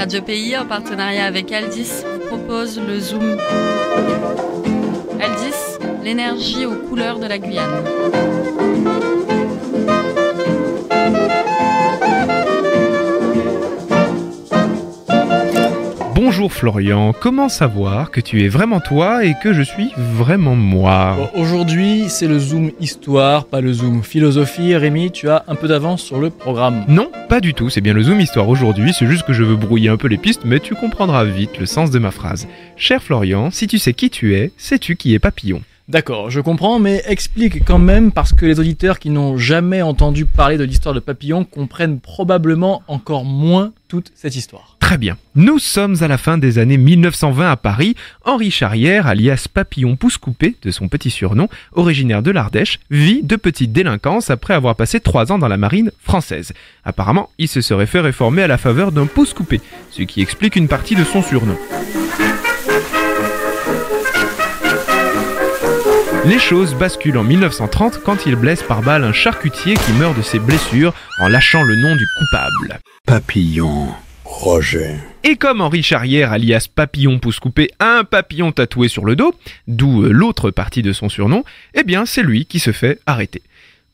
Radio Pays, en partenariat avec Aldis, vous propose le Zoom. Aldis, l'énergie aux couleurs de la Guyane. Bonjour Florian, comment savoir que tu es vraiment toi et que je suis vraiment moi ? Aujourd'hui, c'est le Zoom Histoire, pas le Zoom Philosophie. Rémi, tu as un peu d'avance sur le programme. Non, pas du tout, c'est bien le Zoom Histoire aujourd'hui, c'est juste que je veux brouiller un peu les pistes, mais tu comprendras vite le sens de ma phrase. Cher Florian, si tu sais qui tu es, sais-tu qui est Papillon ? D'accord, je comprends, mais explique quand même parce que les auditeurs qui n'ont jamais entendu parler de l'histoire de Papillon comprennent probablement encore moins toute cette histoire. Très bien. Nous sommes à la fin des années 1920 à Paris. Henri Charrière, alias Papillon Pousse-Coupé, de son petit surnom, originaire de l'Ardèche, vit de petite délinquance après avoir passé 3 ans dans la marine française. Apparemment, il se serait fait réformer à la faveur d'un pouce-coupé, ce qui explique une partie de son surnom. Les choses basculent en 1930 quand il blesse par balle un charcutier qui meurt de ses blessures en lâchant le nom du coupable. Papillon Roger. Et comme Henri Charrière, alias Papillon Pousse-Coupé, a un papillon tatoué sur le dos, d'où l'autre partie de son surnom, eh bien c'est lui qui se fait arrêter.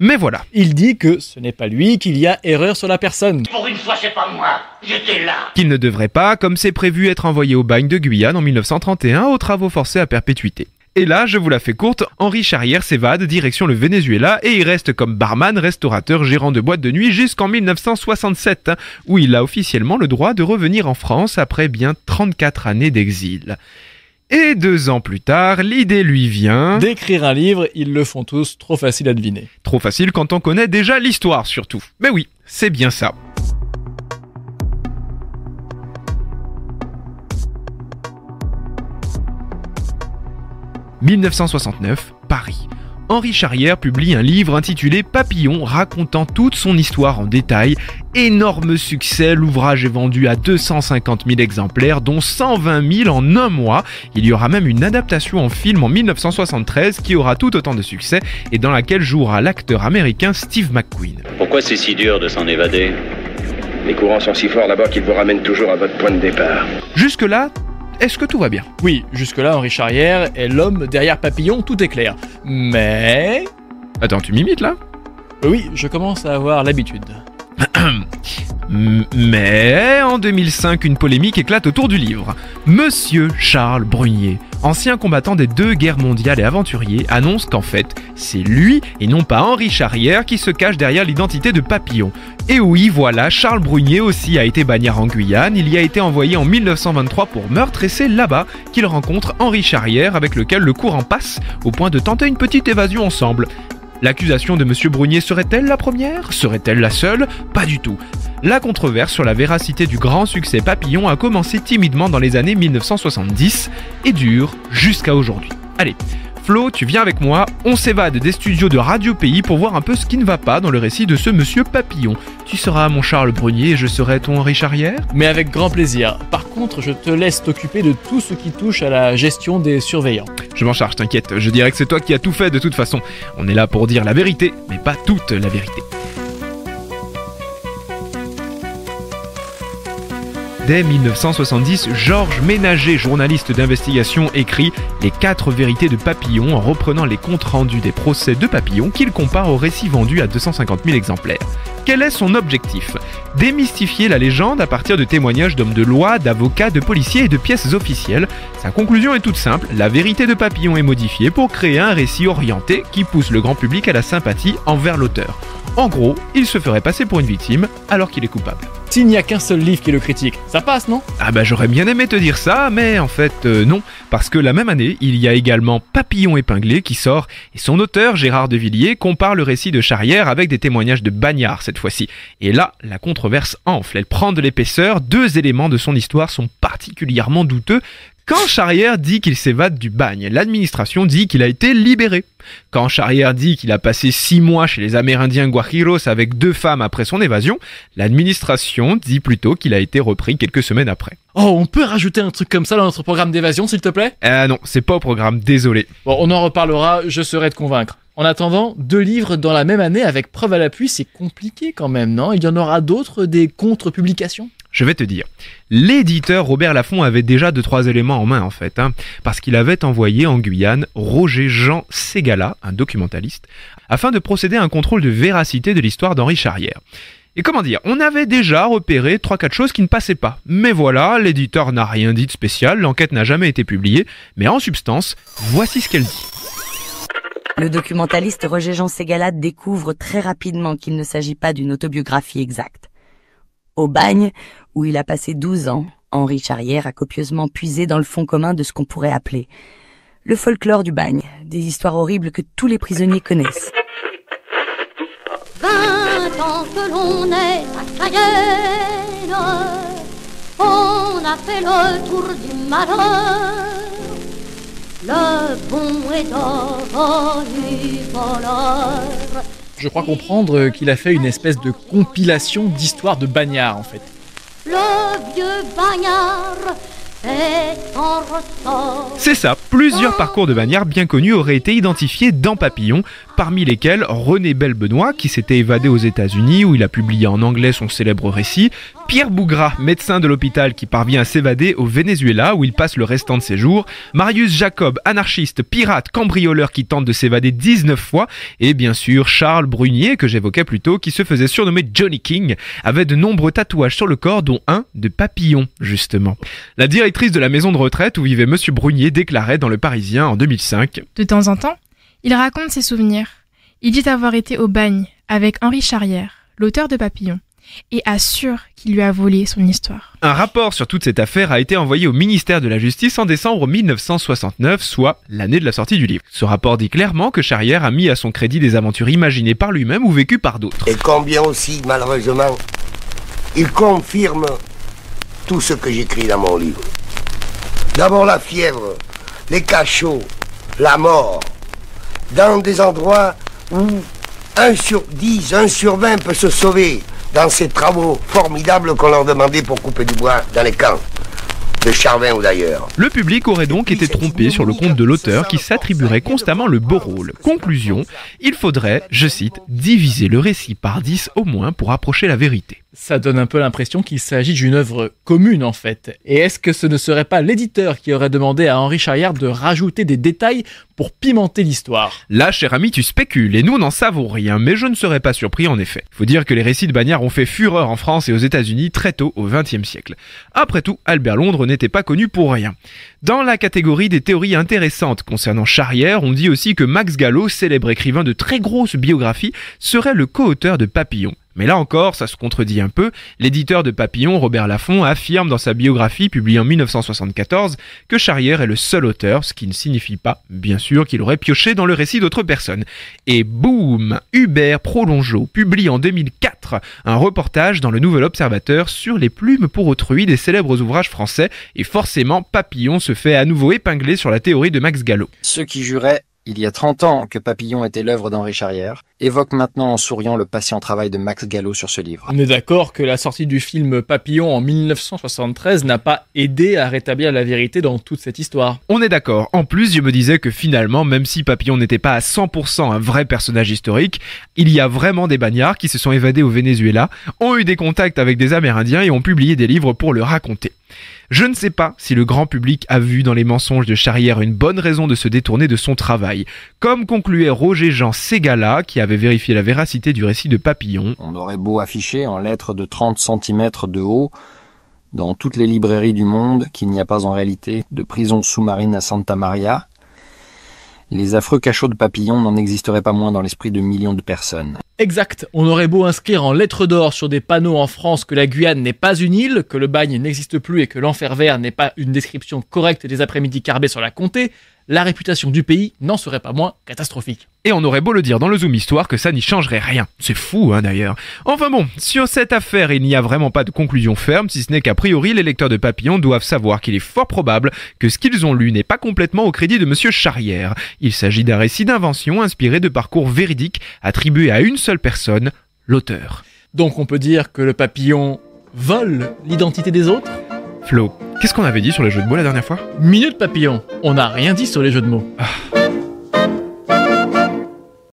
Mais voilà. Il dit que ce n'est pas lui, qu'il y a erreur sur la personne. Pour une fois, c'est pas moi. J'étais là. Qu'il ne devrait pas, comme c'est prévu, être envoyé au bagne de Guyane en 1931 aux travaux forcés à perpétuité. Et là, je vous la fais courte, Henri Charrière s'évade direction le Venezuela et il reste comme barman, restaurateur, gérant de boîte de nuit jusqu'en 1967, où il a officiellement le droit de revenir en France après bien 34 années d'exil. Et 2 ans plus tard, l'idée lui vient... d'écrire un livre, ils le font tous, trop facile à deviner. Trop facile quand on connaît déjà l'histoire surtout. Mais oui, c'est bien ça. « 1969, Paris. Henri Charrière publie un livre intitulé Papillon racontant toute son histoire en détail. Énorme succès, l'ouvrage est vendu à 250 000 exemplaires, dont 120 000 en un mois. Il y aura même une adaptation en film en 1973 qui aura tout autant de succès et dans laquelle jouera l'acteur américain Steve McQueen. Pourquoi c'est si dur de s'en évader ? Les courants sont si forts là-bas qu'ils vous ramènent toujours à votre point de départ. Jusque-là, est-ce que tout va bien ? Oui, jusque-là, Henri Charrière est l'homme derrière Papillon, tout est clair. Mais... Attends, tu m'imites là ? Oui, je commence à avoir l'habitude. Mais en 2005, une polémique éclate autour du livre. Monsieur Charles Brunier, ancien combattant des 2 guerres mondiales et aventurier, annonce qu'en fait, c'est lui et non pas Henri Charrière qui se cache derrière l'identité de Papillon. Et oui, voilà, Charles Brunier aussi a été bagnard en Guyane, il y a été envoyé en 1923 pour meurtre et c'est là-bas qu'il rencontre Henri Charrière avec lequel le courant passe au point de tenter une petite évasion ensemble. L'accusation de Monsieur Brunier serait-elle la première ? Serait-elle la seule ? Pas du tout. La controverse sur la véracité du grand succès Papillon a commencé timidement dans les années 1970 et dure jusqu'à aujourd'hui. Allez, Flo, tu viens avec moi, on s'évade des studios de Radio Pays pour voir un peu ce qui ne va pas dans le récit de ce Monsieur Papillon. Tu seras mon Charles Brunier et je serai ton Henri Charrière ? Mais avec grand plaisir. Par contre, je te laisse t'occuper de tout ce qui touche à la gestion des surveillants. Je m'en charge, t'inquiète, je dirais que c'est toi qui as tout fait de toute façon. On est là pour dire la vérité, mais pas toute la vérité. Dès 1970, Georges Ménager, journaliste d'investigation, écrit « Les 4 vérités de Papillon » en reprenant les comptes rendus des procès de Papillon qu'il compare au récit vendu à 250 000 exemplaires. Quel est son objectif ? Démystifier la légende à partir de témoignages d'hommes de loi, d'avocats, de policiers et de pièces officielles. Sa conclusion est toute simple, la vérité de Papillon est modifiée pour créer un récit orienté qui pousse le grand public à la sympathie envers l'auteur. En gros, il se ferait passer pour une victime alors qu'il est coupable. S'il n'y a qu'un seul livre qui le critique, ça passe, non ? Ah bah j'aurais bien aimé te dire ça, mais en fait non, parce que la même année, il y a également Papillon épinglé qui sort, et son auteur, Gérard de Villiers, compare le récit de Charrière avec des témoignages de bagnards cette fois-ci. Et là, la controverse enfle, elle prend de l'épaisseur, 2 éléments de son histoire sont particulièrement douteux. Quand Charrière dit qu'il s'évade du bagne, l'administration dit qu'il a été libéré. Quand Charrière dit qu'il a passé 6 mois chez les Amérindiens Guajiros avec 2 femmes après son évasion, l'administration dit plutôt qu'il a été repris quelques semaines après. Oh, on peut rajouter un truc comme ça dans notre programme d'évasion, s'il te plaît ? Non, c'est pas au programme, désolé. Bon, on en reparlera, je saurai te convaincre. En attendant, 2 livres dans la même année avec preuve à l'appui, c'est compliqué quand même, non ? Il y en aura d'autres, des contre-publications ? Je vais te dire. L'éditeur Robert Laffont avait déjà 2-3 éléments en main en fait, parce qu'il avait envoyé en Guyane Roger-Jean Ségala, un documentaliste, afin de procéder à un contrôle de véracité de l'histoire d'Henri Charrière. Et comment dire, on avait déjà repéré 3-4 choses qui ne passaient pas. Mais voilà, l'éditeur n'a rien dit de spécial, l'enquête n'a jamais été publiée, mais en substance, voici ce qu'elle dit. Le documentaliste Roger-Jean Ségala découvre très rapidement qu'il ne s'agit pas d'une autobiographie exacte. Au bagne, où il a passé 12 ans, Henri Charrière a copieusement puisé dans le fond commun de ce qu'on pourrait appeler le folklore du bagne, des histoires horribles que tous les prisonniers connaissent. 20 ans que l'on est à Cayenne, on a fait le tour du malheur. Le bon est devenu voleur. Je crois comprendre qu'il a fait une espèce de compilation d'histoires de bagnards en fait. Le vieux bagnard est en ressort. C'est ça, plusieurs parcours de bagnards bien connus auraient été identifiés dans Papillon, parmi lesquels René Belle-Benoît, qui s'était évadé aux États-Unis où il a publié en anglais son célèbre récit, Pierre Bougra, médecin de l'hôpital qui parvient à s'évader au Venezuela où il passe le restant de ses jours, Marius Jacob, anarchiste, pirate, cambrioleur qui tente de s'évader 19 fois, et bien sûr Charles Brunier, que j'évoquais plus tôt, qui se faisait surnommer Johnny King, avait de nombreux tatouages sur le corps, dont un de papillon, justement. La directrice de la maison de retraite où vivait Monsieur Brunier déclarait dans Le Parisien en 2005 « De temps en temps, il raconte ses souvenirs. Il dit avoir été au bagne avec Henri Charrière, l'auteur de Papillon, et assure qu'il lui a volé son histoire. » Un rapport sur toute cette affaire a été envoyé au ministère de la Justice en décembre 1969, soit l'année de la sortie du livre. Ce rapport dit clairement que Charrière a mis à son crédit des aventures imaginées par lui-même ou vécues par d'autres. Et combien aussi, malheureusement, il confirme tout ce que j'écris dans mon livre. D'abord la fièvre, les cachots, la mort, dans des endroits où 1 sur 10, 1 sur 20 peut se sauver dans ces travaux formidables qu'on leur demandait pour couper du bois dans les camps de Charvin ou d'ailleurs. Le public aurait donc été trompé sur le compte de l'auteur qui s'attribuerait constamment le beau rôle. Conclusion, il faudrait, je cite, diviser le récit par 10 au moins pour approcher la vérité. Ça donne un peu l'impression qu'il s'agit d'une œuvre commune en fait. Et est-ce que ce ne serait pas l'éditeur qui aurait demandé à Henri Charrière de rajouter des détails pour pimenter l'histoire? Là, cher ami, tu spécules et nous n'en savons rien, mais je ne serais pas surpris en effet. Faut dire que les récits de bagnards ont fait fureur en France et aux États-Unis très tôt au XXe siècle. Après tout, Albert Londres n'était pas connu pour rien. Dans la catégorie des théories intéressantes concernant Charrière, on dit aussi que Max Gallo, célèbre écrivain de très grosses biographies, serait le co-auteur de Papillon. Mais là encore, ça se contredit un peu. L'éditeur de Papillon, Robert Laffont, affirme dans sa biographie publiée en 1974 que Charrière est le seul auteur, ce qui ne signifie pas, bien sûr, qu'il aurait pioché dans le récit d'autres personnes. Et boum, Hubert Prolongeau publie en 2004 un reportage dans le Nouvel Observateur sur les plumes pour autrui des célèbres ouvrages français, et forcément Papillon se fait à nouveau épingler sur la théorie de Max Gallo. Ceux qui juraient il y a 30 ans que Papillon était l'œuvre d'Henri Charrière évoquent maintenant en souriant le patient travail de Max Gallo sur ce livre. On est d'accord que la sortie du film Papillon en 1973 n'a pas aidé à rétablir la vérité dans toute cette histoire. On est d'accord. En plus, je me disais que finalement, même si Papillon n'était pas à 100% un vrai personnage historique, il y a vraiment des bagnards qui se sont évadés au Venezuela, ont eu des contacts avec des Amérindiens et ont publié des livres pour le raconter. Je ne sais pas si le grand public a vu dans les mensonges de Charrière une bonne raison de se détourner de son travail, comme concluait Roger-Jean Ségala, qui avait vérifié la véracité du récit de Papillon. On aurait beau afficher en lettres de 30 cm de haut, dans toutes les librairies du monde, qu'il n'y a pas en réalité de prison sous-marine à Santa Maria, les affreux cachots de Papillon n'en existeraient pas moins dans l'esprit de millions de personnes. Exact, on aurait beau inscrire en lettres d'or sur des panneaux en France que la Guyane n'est pas une île, que le bagne n'existe plus et que l'enfer vert n'est pas une description correcte des après-midi carbés sur la Comté, la réputation du pays n'en serait pas moins catastrophique. Et on aurait beau le dire dans le Zoom Histoire que ça n'y changerait rien. C'est fou, d'ailleurs. Enfin bon, sur cette affaire, il n'y a vraiment pas de conclusion ferme, si ce n'est qu'a priori, les lecteurs de Papillon doivent savoir qu'il est fort probable que ce qu'ils ont lu n'est pas complètement au crédit de Monsieur Charrière. Il s'agit d'un récit d'invention inspiré de parcours véridiques attribués à une seule personne, l'auteur. Donc on peut dire que le Papillon vole l'identité des autres ? Flo, qu'est-ce qu'on avait dit sur les jeux de mots la dernière fois ? Minute Papillon, on n'a rien dit sur les jeux de mots.